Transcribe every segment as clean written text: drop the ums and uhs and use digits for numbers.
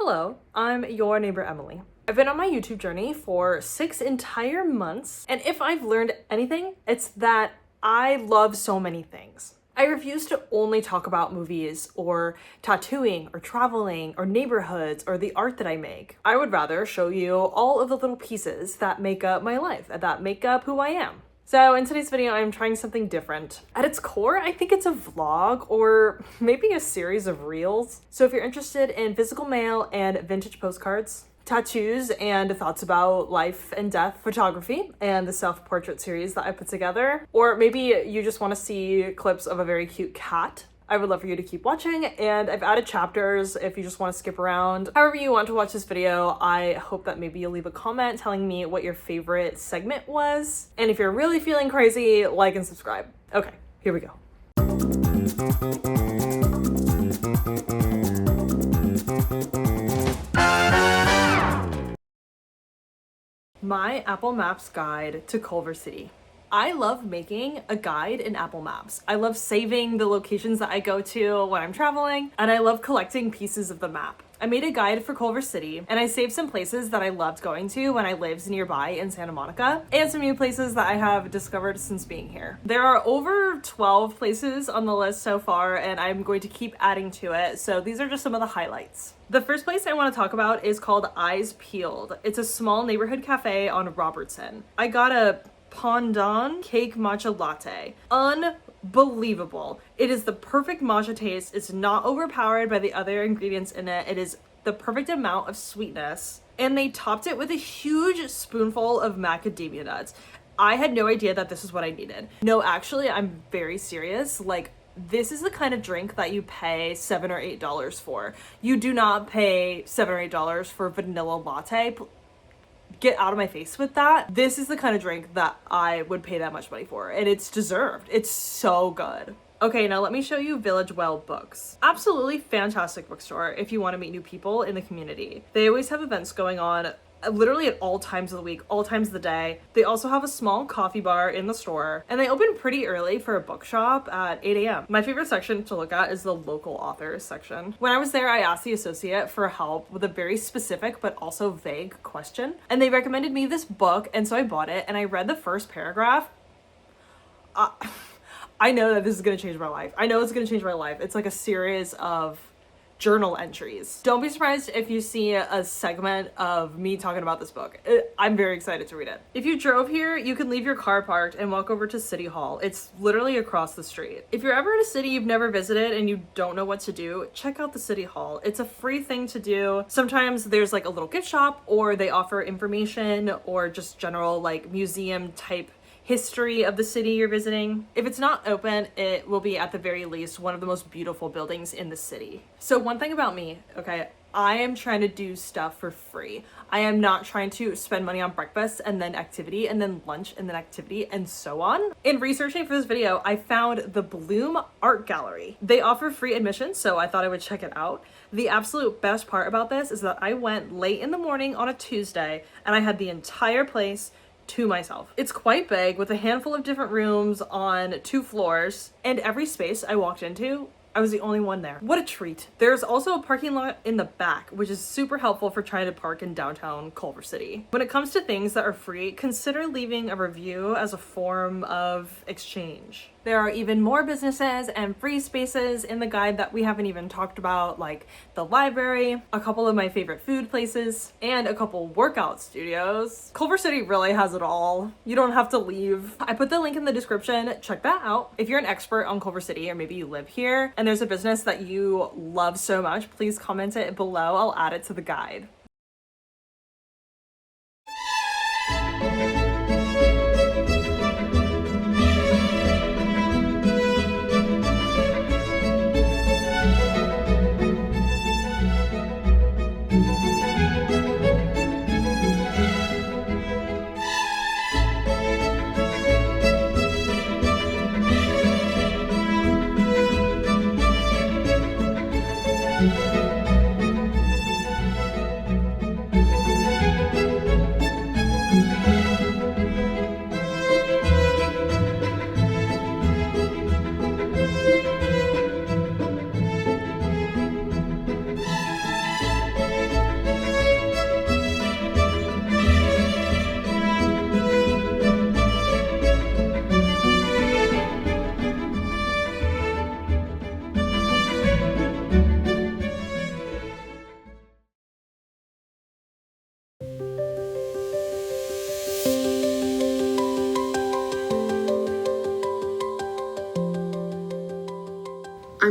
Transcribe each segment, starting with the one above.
Hello, I'm your neighbor Emily. I've been on my YouTube journey for 6 entire months, and if I've learned anything, it's that I love so many things. I refuse to only talk about movies or tattooing or traveling or neighborhoods or the art that I make. I would rather show you all of the little pieces that make up my life and that make up who I am. So in today's video, I'm trying something different. At its core, I think it's a vlog or maybe a series of reels. So if you're interested in physical mail and vintage postcards, tattoos and thoughts about life and death photography and the self-portrait series that I put together, or maybe you just want to see clips of a very cute cat, I would love for you to keep watching, and I've added chapters if you just want to skip around. However you want to watch this video, I hope that maybe you'll leave a comment telling me what your favorite segment was. And if you're really feeling crazy, like and subscribe. Okay, here we go. My Apple Maps guide to Culver City. I love making a guide in Apple Maps. I love saving the locations that I go to when I'm traveling, and I love collecting pieces of the map. I made a guide for Culver City, and I saved some places that I loved going to when I lived nearby in Santa Monica, and some new places that I have discovered since being here. There are over 12 places on the list so far, and I'm going to keep adding to it, so these are just some of the highlights. The first place I want to talk about is called Eyes Peeled. It's a small neighborhood cafe on Robertson. I got a Pandan cake matcha latte. Unbelievable. It is the perfect matcha taste. It's not overpowered by the other ingredients in it. It is the perfect amount of sweetness. And they topped it with a huge spoonful of macadamia nuts. I had no idea that this is what I needed. No, actually, I'm very serious. Like, this is the kind of drink that you pay $7 or $8 for. You do not pay $7 or $8 for vanilla latte. Get out of my face with that. This is the kind of drink that I would pay that much money for, and it's deserved. It's so good. Okay, now let me show you Village Well Books. Absolutely fantastic bookstore if you want to meet new people in the community. They always have events going on literally at all times of the week, all times of the day. They also have a small coffee bar in the store, and they open pretty early for a bookshop at 8 a.m. My favorite section to look at is the local authors section. When I was there, I asked the associate for help with a very specific but also vague question, and they recommended me this book, and so I bought it, and I read the first paragraph. I know that this is gonna change my life. I know it's gonna change my life. It's like a series of journal entries. Don't be surprised if you see a segment of me talking about this book. I'm very excited to read it. If you drove here, you can leave your car parked and walk over to City Hall. It's literally across the street. If you're ever in a city you've never visited and you don't know what to do, check out the City Hall. It's a free thing to do. Sometimes there's like a little gift shop, or they offer information or just general like museum type history of the city you're visiting. If it's not open, it will be at the very least one of the most beautiful buildings in the city. So one thing about me, okay, I am trying to do stuff for free. I am not trying to spend money on breakfast and then activity and then lunch and then activity and so on. In researching for this video, I found the Bloom Art Gallery. They offer free admission, so I thought I would check it out. The absolute best part about this is that I went late in the morning on a Tuesday and I had the entire place to myself. It's quite big with a handful of different rooms on 2 floors, and every space I walked into, I was the only one there. What a treat. There's also a parking lot in the back, which is super helpful for trying to park in downtown Culver City. When it comes to things that are free, consider leaving a review as a form of exchange. There are even more businesses and free spaces in the guide that we haven't even talked about, like the library, a couple of my favorite food places, and a couple workout studios. Culver City really has it all. You don't have to leave. I put the link in the description. Check that out. If you're an expert on Culver City, or maybe you live here and there's a business that you love so much, please comment it below. I'll add it to the guide.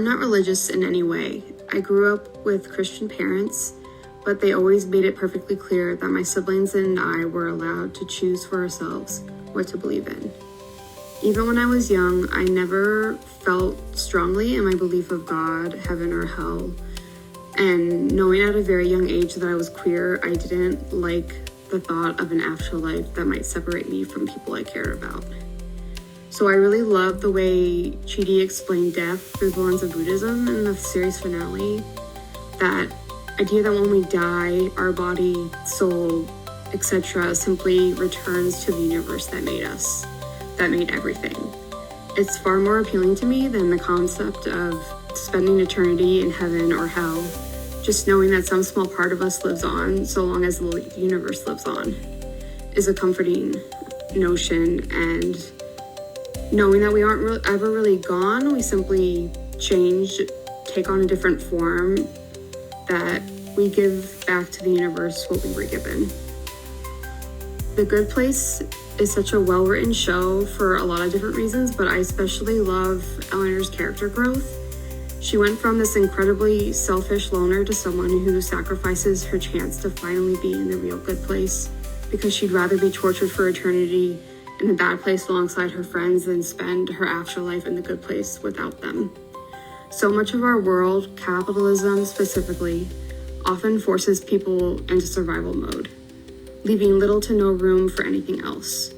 not religious in any way. I grew up with Christian parents, but they always made it perfectly clear that my siblings and I were allowed to choose for ourselves what to believe in. Even when I was young, I never felt strongly in my belief of God, heaven, or hell. And knowing at a very young age that I was queer, I didn't like the thought of an afterlife that might separate me from people I cared about. So I really loved the way Chidi explained death through the lens of Buddhism in the series finale. That idea that when we die, our body, soul, etc. simply returns to the universe that made us, that made everything. It's far more appealing to me than the concept of spending eternity in heaven or hell. Just knowing that some small part of us lives on, so long as the universe lives on, is a comforting notion. And knowing that we aren't ever really gone, we simply change, take on a different form, that we give back to the universe what we were given. The Good Place is such a well-written show for a lot of different reasons, but I especially love Eleanor's character growth. She went from this incredibly selfish loner to someone who sacrifices her chance to finally be in the real good place because she'd rather be tortured for eternity in the bad place alongside her friends than spend her afterlife in the good place without them. So much of our world, capitalism specifically, often forces people into survival mode, leaving little to no room for anything else.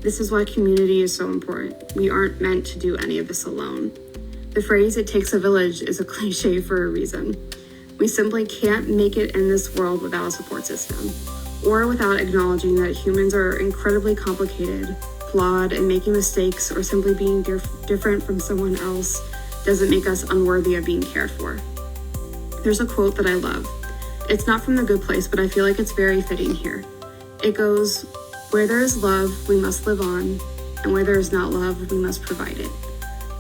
This is why community is so important. We aren't meant to do any of this alone. The phrase, "it takes a village," is a cliche for a reason. We simply can't make it in this world without a support system, or without acknowledging that humans are incredibly complicated, flawed, and making mistakes or simply being different from someone else doesn't make us unworthy of being cared for. There's a quote that I love. It's not from The Good Place, but I feel like it's very fitting here. It goes, "Where there is love, we must live on, and where there is not love, we must provide it."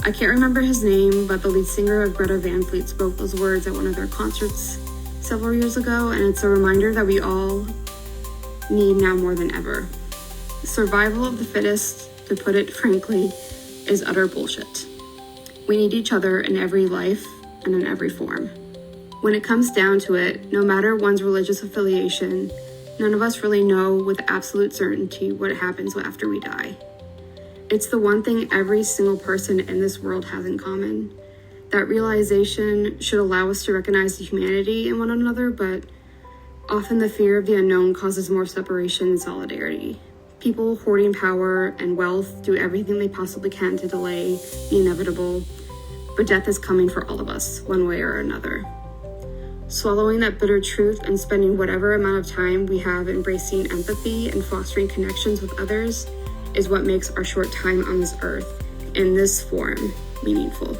I can't remember his name, but the lead singer of Greta Van Fleet spoke those words at one of their concerts several years ago, and it's a reminder that we all need now more than ever. Survival of the fittest, to put it frankly, is utter bullshit. We need each other in every life and in every form. When it comes down to it, no matter one's religious affiliation, none of us really know with absolute certainty what happens after we die. It's the one thing every single person in this world has in common. That realization should allow us to recognize the humanity in one another, but often the fear of the unknown causes more separation than solidarity. People hoarding power and wealth do everything they possibly can to delay the inevitable, but death is coming for all of us, one way or another. Swallowing that bitter truth and spending whatever amount of time we have embracing empathy and fostering connections with others is what makes our short time on this earth, in this form, meaningful.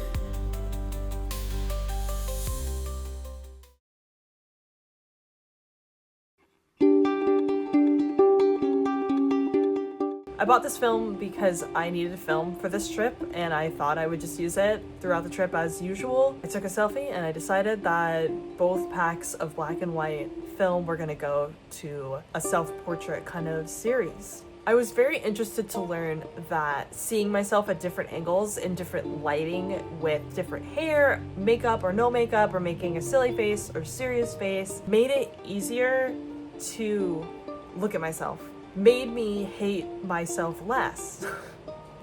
I bought this film because I needed a film for this trip and I thought I would just use it throughout the trip as usual. I took a selfie and I decided that both packs of black and white film were gonna go to a self-portrait kind of series. I was very interested to learn that seeing myself at different angles in different lighting with different hair, makeup or no makeup, or making a silly face or serious face made it easier to look at myself. Made me hate myself less.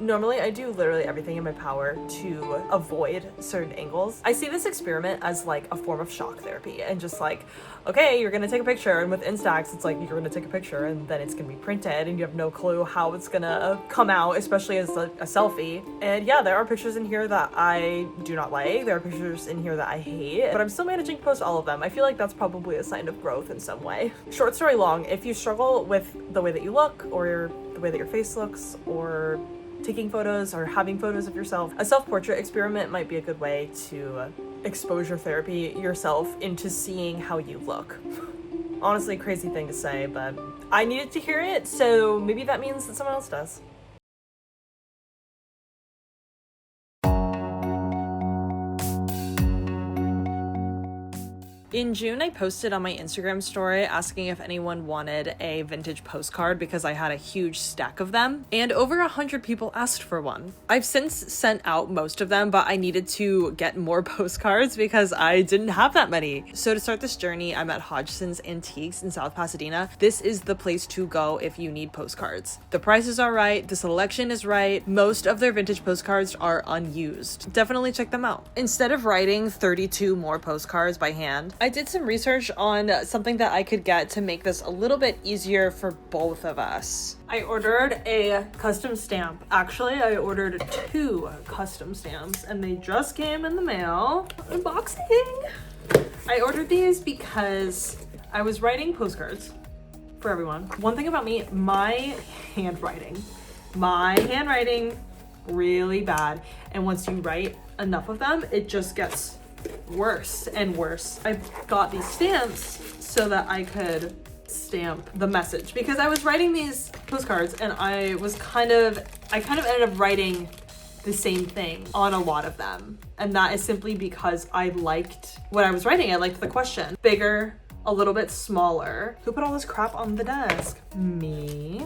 Normally, I do literally everything in my power to avoid certain angles. I see this experiment as like a form of shock therapy and just like, okay, you're gonna take a picture, and with Instax, it's like you're gonna take a picture and then it's gonna be printed and you have no clue how it's gonna come out, especially as a selfie. And yeah, there are pictures in here that I do not like. There are pictures in here that I hate, but I'm still managing to post all of them. I feel like that's probably a sign of growth in some way. Short story long, if you struggle with the way that you look or the way that your face looks or taking photos or having photos of yourself, a self-portrait experiment might be a good way to exposure therapy yourself into seeing how you look. Honestly, crazy thing to say, but I needed to hear it, so maybe that means that someone else does. In June, I posted on my Instagram story asking if anyone wanted a vintage postcard because I had a huge stack of them, and over 100 people asked for one. I've since sent out most of them, but I needed to get more postcards because I didn't have that many. So to start this journey, I'm at Hodgson's Antiques in South Pasadena. This is the place to go if you need postcards. The prices are right, the selection is right, most of their vintage postcards are unused. Definitely check them out. Instead of writing 32 more postcards by hand, I did some research on something that I could get to make this a little bit easier for both of us. I ordered a custom stamp. Actually, I ordered 2 custom stamps and they just came in the mail. Unboxing! I ordered these because I was writing postcards for everyone. One thing about me, my handwriting really bad. And once you write enough of them, it just gets worse and worse. I got these stamps so that I could stamp the message because I was writing these postcards and I kind of ended up writing the same thing on a lot of them. And that is simply because I liked what I was writing. I liked the question. Bigger, a little bit smaller. Who put all this crap on the desk? Me.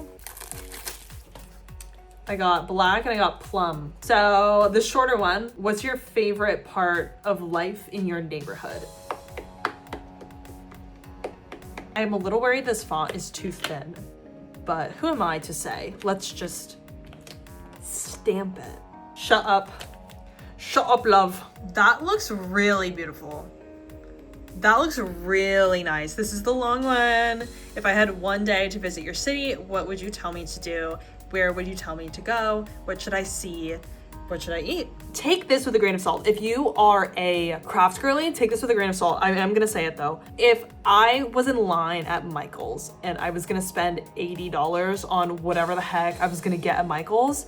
I got black and I got plum. So the shorter one, what's your favorite part of life in your neighborhood? I'm a little worried this font is too thin, but who am I to say? Let's just stamp it. Shut up. Shut up, love. That looks really beautiful. That looks really nice. This is the long one. If I had one day to visit your city, what would you tell me to do? Where would you tell me to go? What should I see? What should I eat? Take this with a grain of salt. If you are a craft girly, take this with a grain of salt. I'm gonna say it though. If I was in line at Michael's and I was gonna spend $80 on whatever the heck I was gonna get at Michael's,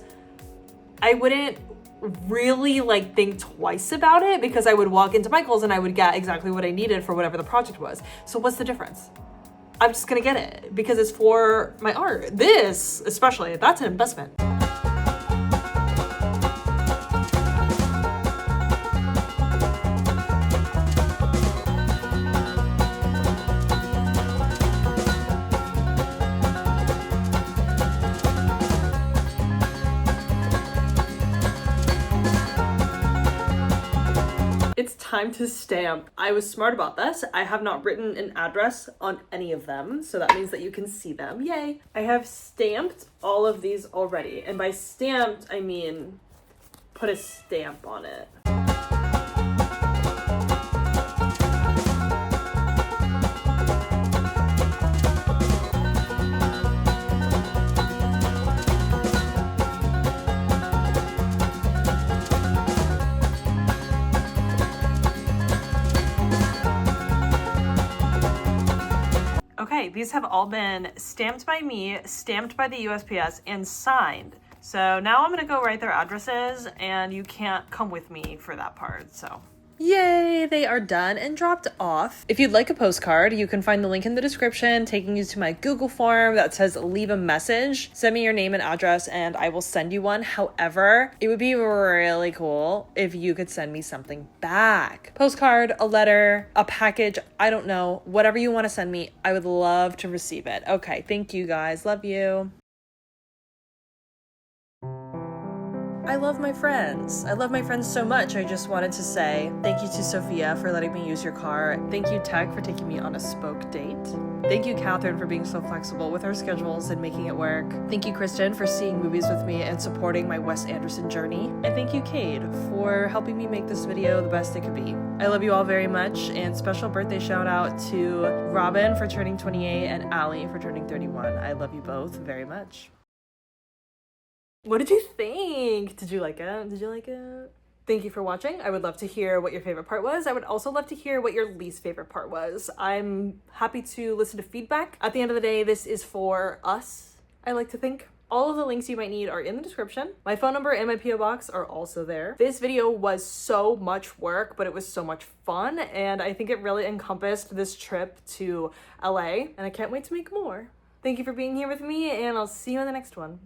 I wouldn't really think twice about it because I would walk into Michael's and I would get exactly what I needed for whatever the project was. So what's the difference? I'm just gonna get it because it's for my art. This, especially, that's an investment. It's time to stamp. I was smart about this. I have not written an address on any of them, so that means that you can see them. Yay! I have stamped all of these already, and by stamped, I mean put a stamp on it. Okay, these have all been stamped by me, stamped by the USPS, and signed. So now I'm gonna go write their addresses, and you can't come with me for that part, so. Yay, they are done and dropped off. If you'd like a postcard, you can find the link in the description taking you to my Google form that says leave a message. Send me your name and address and I will send you one. However, it would be really cool if you could send me something back. Postcard, a letter, a package, I don't know, whatever you want to send me, I would love to receive it. Okay, thank you guys. Love you. I love my friends. I love my friends so much. I just wanted to say thank you to Sophia for letting me use your car. Thank you, Tech, for taking me on a spoke date. Thank you, Catherine, for being so flexible with our schedules and making it work. Thank you, Kristen, for seeing movies with me and supporting my Wes Anderson journey. And thank you, Cade, for helping me make this video the best it could be. I love you all very much, and special birthday shout out to Robin for turning 28 and Allie for turning 31. I love you both very much. What did you think? Did you like it? Did you like it? Thank you for watching. I would love to hear what your favorite part was. I would also love to hear what your least favorite part was. I'm happy to listen to feedback. At the end of the day, this is for us, I like to think. All of the links you might need are in the description. My phone number and my PO box are also there. This video was so much work, but it was so much fun, and I think it really encompassed this trip to LA, and I can't wait to make more. Thank you for being here with me, and I'll see you in the next one.